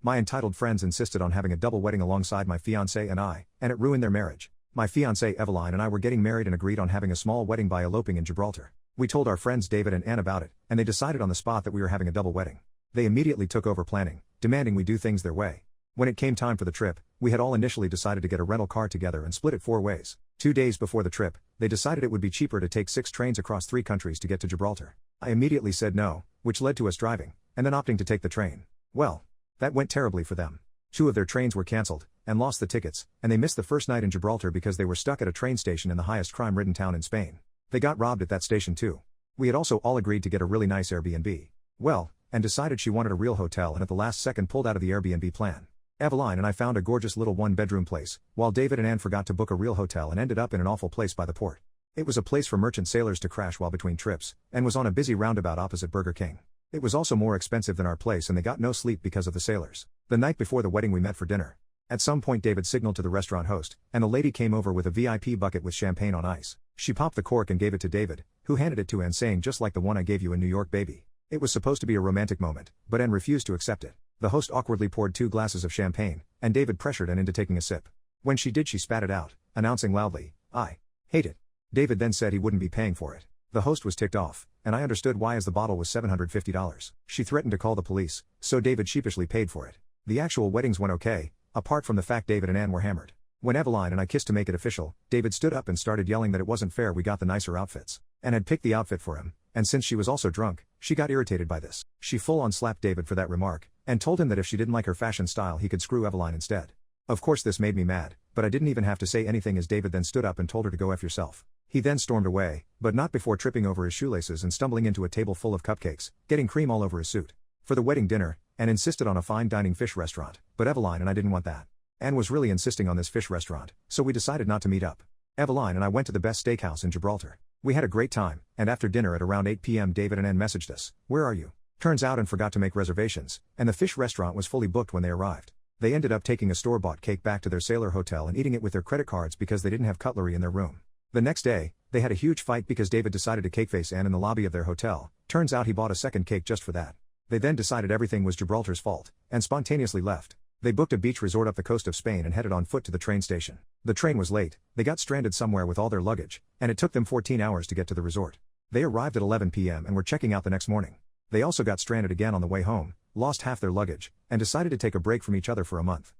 My entitled friends insisted on having a double wedding alongside my fiance and I, and it ruined their marriage. My fiancée Eveline and I were getting married and agreed on having a small wedding by eloping in Gibraltar. We told our friends David and Ann about it, and they decided on the spot that we were having a double wedding. They immediately took over planning, demanding we do things their way. When it came time for the trip, we had all initially decided to get a rental car together and split it 4 ways. 2 days before the trip, they decided it would be cheaper to take 6 trains across 3 countries to get to Gibraltar. I immediately said no, which led to us driving, and then opting to take the train. Well, that went terribly for them. 2 of their trains were cancelled, and lost the tickets, and they missed the first night in Gibraltar because they were stuck at a train station in the highest crime-ridden town in Spain. They got robbed at that station too. We had also all agreed to get a really nice Airbnb. Well, and decided she wanted a real hotel and at the last second pulled out of the Airbnb plan. Eveline and I found a gorgeous little 1-bedroom place, while David and Ann forgot to book a real hotel and ended up in an awful place by the port. It was a place for merchant sailors to crash while between trips, and was on a busy roundabout opposite Burger King. It was also more expensive than our place and they got no sleep because of the sailors. The night before the wedding we met for dinner. At some point David signaled to the restaurant host, and the lady came over with a VIP bucket with champagne on ice. She popped the cork and gave it to David, who handed it to Ann saying just like the one I gave you in New York baby. It was supposed to be a romantic moment, but Ann refused to accept it. The host awkwardly poured 2 glasses of champagne, and David pressured Ann into taking a sip. When she did she spat it out, announcing loudly, "I hate it." David then said he wouldn't be paying for it. The host was ticked off, and I understood why as the bottle was $750. She threatened to call the police, so David sheepishly paid for it. The actual weddings went okay, apart from the fact David and Ann were hammered. When Eveline and I kissed to make it official, David stood up and started yelling that it wasn't fair we got the nicer outfits. Ann had picked the outfit for him, and since she was also drunk, she got irritated by this. She full-on slapped David for that remark, and told him that if she didn't like her fashion style he could screw Eveline instead. Of course this made me mad, but I didn't even have to say anything as David then stood up and told her to go F yourself. He then stormed away, but not before tripping over his shoelaces and stumbling into a table full of cupcakes, getting cream all over his suit. For the wedding dinner, Ann insisted on a fine dining fish restaurant, but Eveline and I didn't want that. Ann was really insisting on this fish restaurant, so we decided not to meet up. Eveline and I went to the best steakhouse in Gibraltar. We had a great time, and after dinner at around 8 p.m. David and Ann messaged us, "Where are you?" Turns out Ann forgot to make reservations, and the fish restaurant was fully booked when they arrived. They ended up taking a store-bought cake back to their sailor hotel and eating it with their credit cards because they didn't have cutlery in their room. The next day, they had a huge fight because David decided to cakeface Ann in the lobby of their hotel. Turns out he bought a second cake just for that. They then decided everything was Gibraltar's fault, and spontaneously left. They booked a beach resort up the coast of Spain and headed on foot to the train station. The train was late, they got stranded somewhere with all their luggage, and it took them 14 hours to get to the resort. They arrived at 11 p.m. and were checking out the next morning. They also got stranded again on the way home, lost half their luggage, and decided to take a break from each other for a month.